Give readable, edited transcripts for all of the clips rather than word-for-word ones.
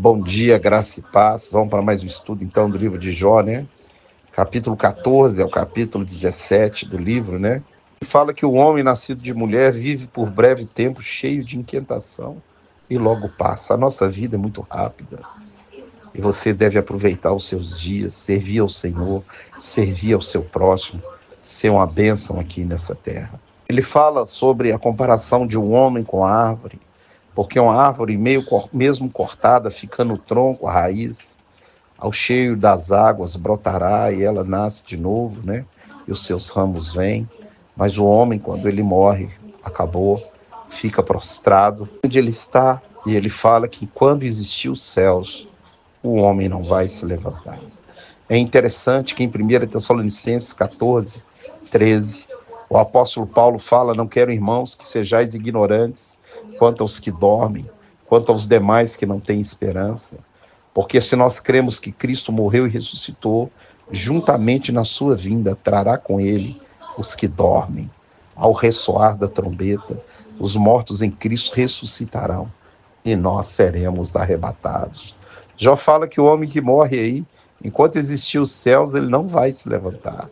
Bom dia, graça e paz. Vamos para mais um estudo, então, do livro de Jó, né? Capítulo 14 ao capítulo 17 do livro, né? Fala que o homem nascido de mulher vive por breve tempo cheio de inquietação e logo passa. A nossa vida é muito rápida e você deve aproveitar os seus dias, servir ao Senhor, servir ao seu próximo, ser uma bênção aqui nessa terra. Ele fala sobre a comparação de um homem com a árvore, porque uma árvore mesmo cortada fica no tronco, a raiz, ao cheio das águas brotará e ela nasce de novo, né? E os seus ramos vêm. Mas o homem, quando ele morre, acabou, fica prostrado. Onde ele está, e ele fala que quando existir os céus, o homem não vai se levantar. É interessante que em 1 Tessalonicenses 14, 13, o apóstolo Paulo fala: não quero, irmãos, que sejais ignorantes quanto aos que dormem, quanto aos demais que não têm esperança. Porque se nós cremos que Cristo morreu e ressuscitou, juntamente na sua vinda trará com ele os que dormem. Ao ressoar da trombeta, os mortos em Cristo ressuscitarão e nós seremos arrebatados. Jó fala que o homem que morre aí, enquanto existir os céus, ele não vai se levantar.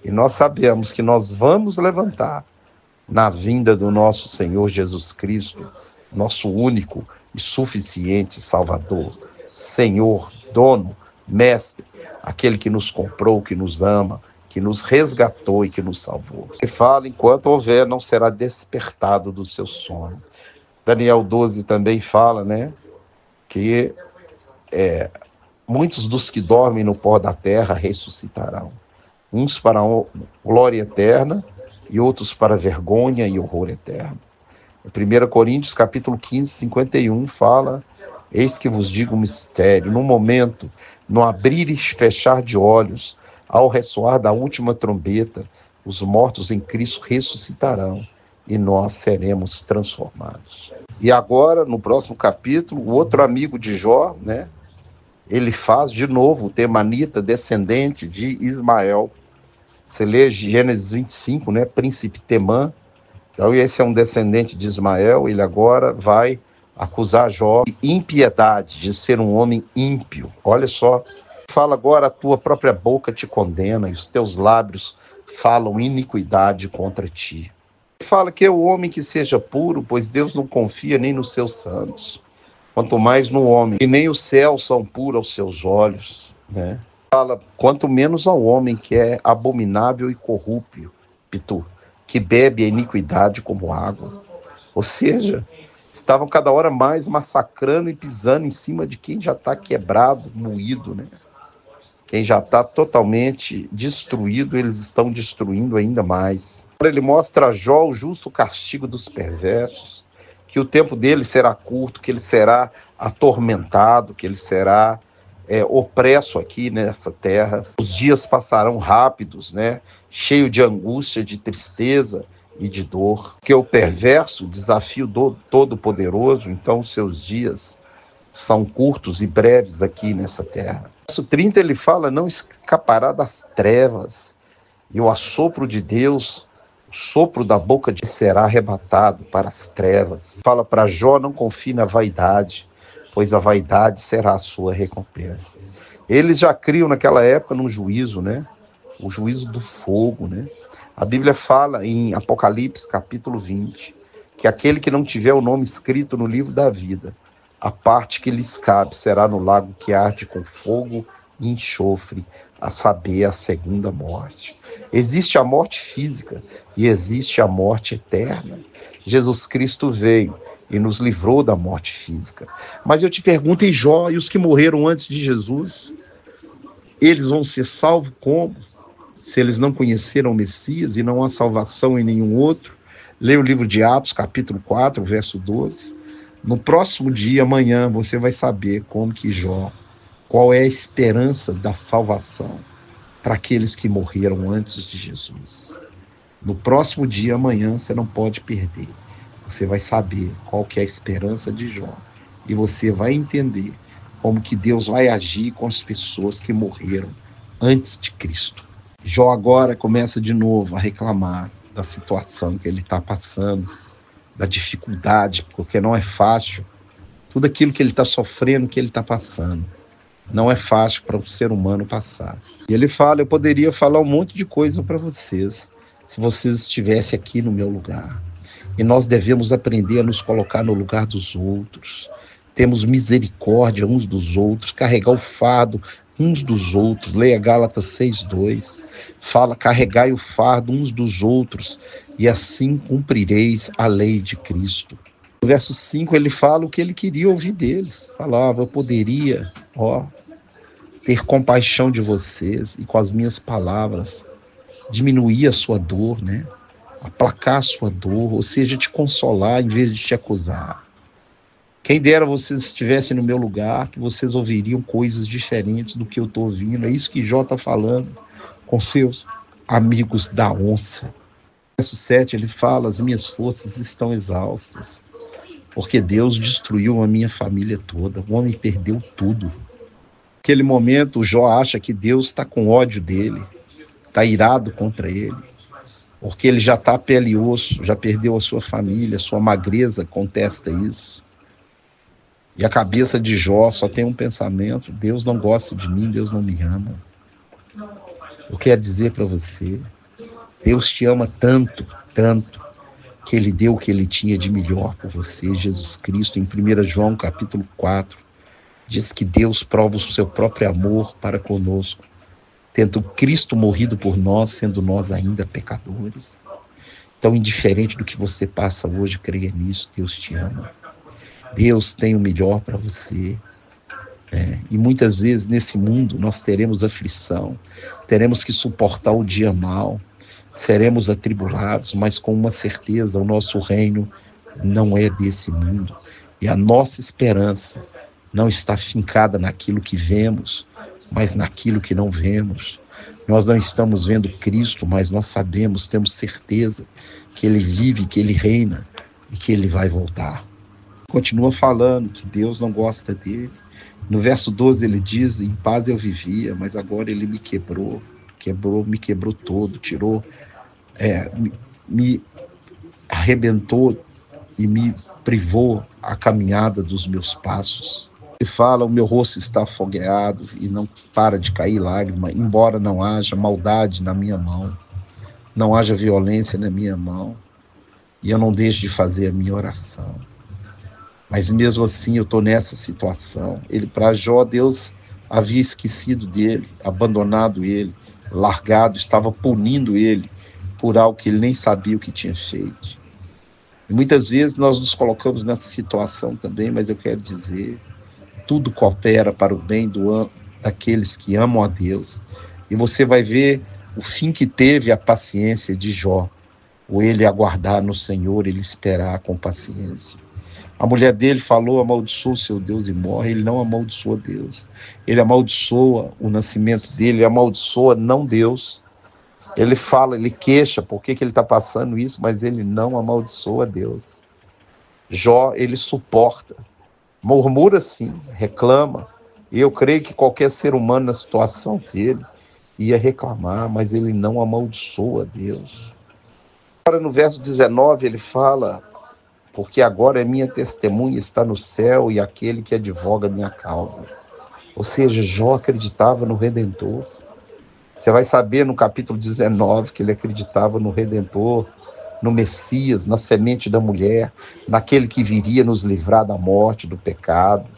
E nós sabemos que nós vamos levantar na vinda do nosso Senhor Jesus Cristo, nosso único e suficiente Salvador, Senhor, dono, mestre, aquele que nos comprou, que nos ama, que nos resgatou e que nos salvou. Ele fala: enquanto houver, não será despertado do seu sono. Daniel 12 também fala, né, que muitos dos que dormem no pó da terra ressuscitarão. Uns para a glória eterna e outros para vergonha e horror eterno. Em 1 Coríntios, capítulo 15, 51, fala: eis que vos digo um mistério, no momento, no abrir e fechar de olhos, ao ressoar da última trombeta, os mortos em Cristo ressuscitarão e nós seremos transformados. E agora, no próximo capítulo, o outro amigo de Jó, né? Ele faz de novo o temanita, descendente de Ismael. Você lê Gênesis 25, né? Príncipe Temã. Então, esse é um descendente de Ismael. Ele agora vai acusar Jó de impiedade, de ser um homem ímpio. Olha só. Fala agora: a tua própria boca te condena e os teus lábios falam iniquidade contra ti. Fala que é o homem que seja puro, pois Deus não confia nem nos seus santos, quanto mais no homem, e nem os céus são puros aos seus olhos, né? Fala: quanto menos ao homem que é abominável e corrupto, que bebe a iniquidade como água. Ou seja, estavam cada hora mais massacrando e pisando em cima de quem já está quebrado, moído, né? Quem já está totalmente destruído, eles estão destruindo ainda mais. Ele mostra a Jó o justo castigo dos perversos, que o tempo dele será curto, que ele será atormentado, que ele será opresso aqui nessa terra. Os dias passarão rápidos, né? Cheio de angústia, de tristeza e de dor. Porque o perverso desafia o Todo-Poderoso, então os seus dias são curtos e breves aqui nessa terra. Verso 30 ele fala: não escapará das trevas, e o assopro de Deus, o sopro da boca de será arrebatado para as trevas. Fala para Jó: não confie na vaidade, pois a vaidade será a sua recompensa. Eles já criam naquela época num juízo, né? O juízo do fogo, né? A Bíblia fala em Apocalipse, capítulo 20, que aquele que não tiver o nome escrito no livro da vida, a parte que lhes cabe será no lago que arde com fogo e enxofre, a saber, a segunda morte. Existe a morte física e existe a morte eterna. Jesus Cristo veio e nos livrou da morte física. Mas eu te pergunto: e Jó e os que morreram antes de Jesus? Eles vão ser salvos como? Se eles não conheceram o Messias e não há salvação em nenhum outro? Leia o livro de Atos, capítulo 4, verso 12. No próximo dia, amanhã, você vai saber como que Jó, qual é a esperança da salvação para aqueles que morreram antes de Jesus. No próximo dia, amanhã, você não pode perder. Você vai saber qual que é a esperança de Jó. E você vai entender como que Deus vai agir com as pessoas que morreram antes de Cristo. Jó agora começa de novo a reclamar da situação que ele está passando, da dificuldade, porque não é fácil tudo aquilo que ele está sofrendo, que ele está passando. Não é fácil para um ser humano passar. E ele fala, eu poderia falar um monte de coisa para vocês, se vocês estivessem aqui no meu lugar. E nós devemos aprender a nos colocar no lugar dos outros. Temos misericórdia uns dos outros, carregar o fardo uns dos outros. Leia Gálatas 6:2. Fala, carregai o fardo uns dos outros, e assim cumprireis a lei de Cristo. No verso 5 ele fala o que ele queria ouvir deles. Falava, eu poderia, ter compaixão de vocês e com as minhas palavras diminuir a sua dor, né? Aplacar a sua dor, ou seja, te consolar em vez de te acusar. Quem dera vocês estivessem no meu lugar, que vocês ouviriam coisas diferentes do que eu estou ouvindo. É isso que Jó está falando com seus amigos da onça. Verso 7, ele fala, as minhas forças estão exaustas, porque Deus destruiu a minha família toda. O homem perdeu tudo. Naquele momento, o Jó acha que Deus está com ódio dele, está irado contra ele, porque ele já está pele e osso, já perdeu a sua família, sua magreza contesta isso. E a cabeça de Jó só tem um pensamento, Deus não gosta de mim, Deus não me ama. Eu quero dizer para você, Deus te ama tanto, tanto, que ele deu o que ele tinha de melhor por você, Jesus Cristo. Em 1 João capítulo 4, diz que Deus prova o seu próprio amor para conosco, tendo Cristo morrido por nós, sendo nós ainda pecadores. Então, indiferente do que você passa hoje, creia nisso, Deus te ama. Deus tem o melhor para você. E muitas vezes nesse mundo nós teremos aflição, teremos que suportar o dia mau, seremos atribulados, mas com uma certeza, o nosso reino não é desse mundo. E a nossa esperança não está fincada naquilo que vemos, mas naquilo que não vemos. Nós não estamos vendo Cristo, mas nós sabemos, temos certeza que Ele vive, que Ele reina e que Ele vai voltar. Continua falando que Deus não gosta dele. No verso 12 ele diz, em paz eu vivia, mas agora ele me me quebrou todo, tirou, me arrebentou e me privou a caminhada dos meus passos. Ele fala, o meu rosto está afogueado e não para de cair lágrima, embora não haja maldade na minha mão, não haja violência na minha mão, e eu não deixo de fazer a minha oração. Mas mesmo assim eu estou nessa situação. Para Jó, Deus havia esquecido dele, abandonado ele, largado, estava punindo ele por algo que ele nem sabia o que tinha feito. E muitas vezes nós nos colocamos nessa situação também, mas eu quero dizer, tudo coopera para o bem daqueles que amam a Deus. E você vai ver o fim que teve a paciência de Jó, ou ele aguardar no Senhor, ele esperar com paciência. A mulher dele falou, amaldiçoa o seu Deus e morre. Ele não amaldiçoa Deus. Ele amaldiçoa o nascimento dele, ele amaldiçoa não Deus. Ele fala, ele queixa por que ele está passando isso, mas ele não amaldiçoa Deus. Jó, ele suporta, murmura sim, reclama. E eu creio que qualquer ser humano na situação dele ia reclamar, mas ele não amaldiçoa Deus. Agora no verso 19 ele fala, porque agora é minha testemunha está no céu e aquele que advoga minha causa. Ou seja, Jó acreditava no Redentor. Você vai saber no capítulo 19 que ele acreditava no Redentor, no Messias, na semente da mulher, naquele que viria nos livrar da morte, do pecado.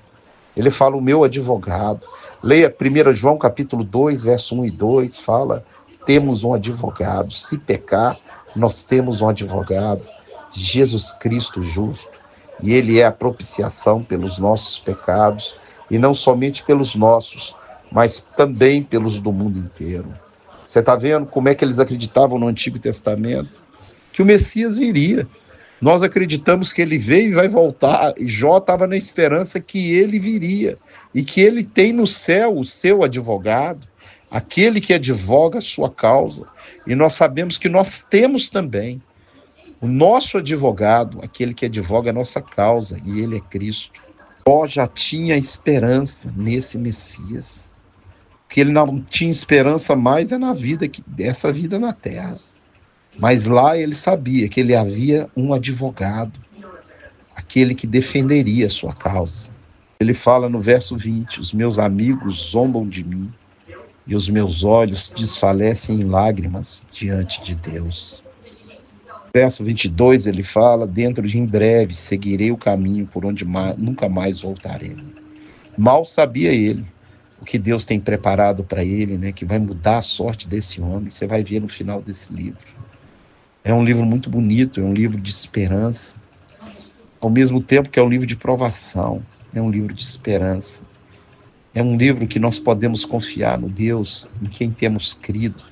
Ele fala, o meu advogado. Leia 1 João capítulo 2, verso 1 e 2, fala, temos um advogado. Se pecar, nós temos um advogado, Jesus Cristo justo, e ele é a propiciação pelos nossos pecados, e não somente pelos nossos, mas também pelos do mundo inteiro. Você está vendo como é que eles acreditavam no Antigo Testamento? Que o Messias viria. Nós acreditamos que ele veio e vai voltar, e Jó estava na esperança que ele viria, e que ele tem no céu o seu advogado, aquele que advoga a sua causa, e nós sabemos que nós temos também o nosso advogado, aquele que advoga a nossa causa, e ele é Cristo. Jó já tinha esperança nesse Messias. O que ele não tinha esperança mais é na vida, dessa vida na terra. Mas lá ele sabia que ele havia um advogado, aquele que defenderia a sua causa. Ele fala no verso 20: os meus amigos zombam de mim e os meus olhos desfalecem em lágrimas diante de Deus. Verso 22 ele fala: dentro de em breve seguirei o caminho por onde nunca mais voltarei. Mal sabia ele o que Deus tem preparado para ele, né, que vai mudar a sorte desse homem. Você vai ver no final desse livro. É um livro muito bonito, é um livro de esperança, ao mesmo tempo que é um livro de provação, é um livro de esperança. É um livro que nós podemos confiar no Deus em quem temos crido.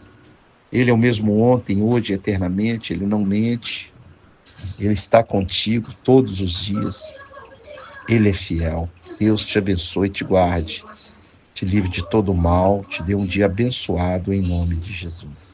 Ele é o mesmo ontem, hoje, eternamente. Ele não mente. Ele está contigo todos os dias. Ele é fiel. Deus te abençoe e te guarde. Te livre de todo mal. Te dê um dia abençoado em nome de Jesus.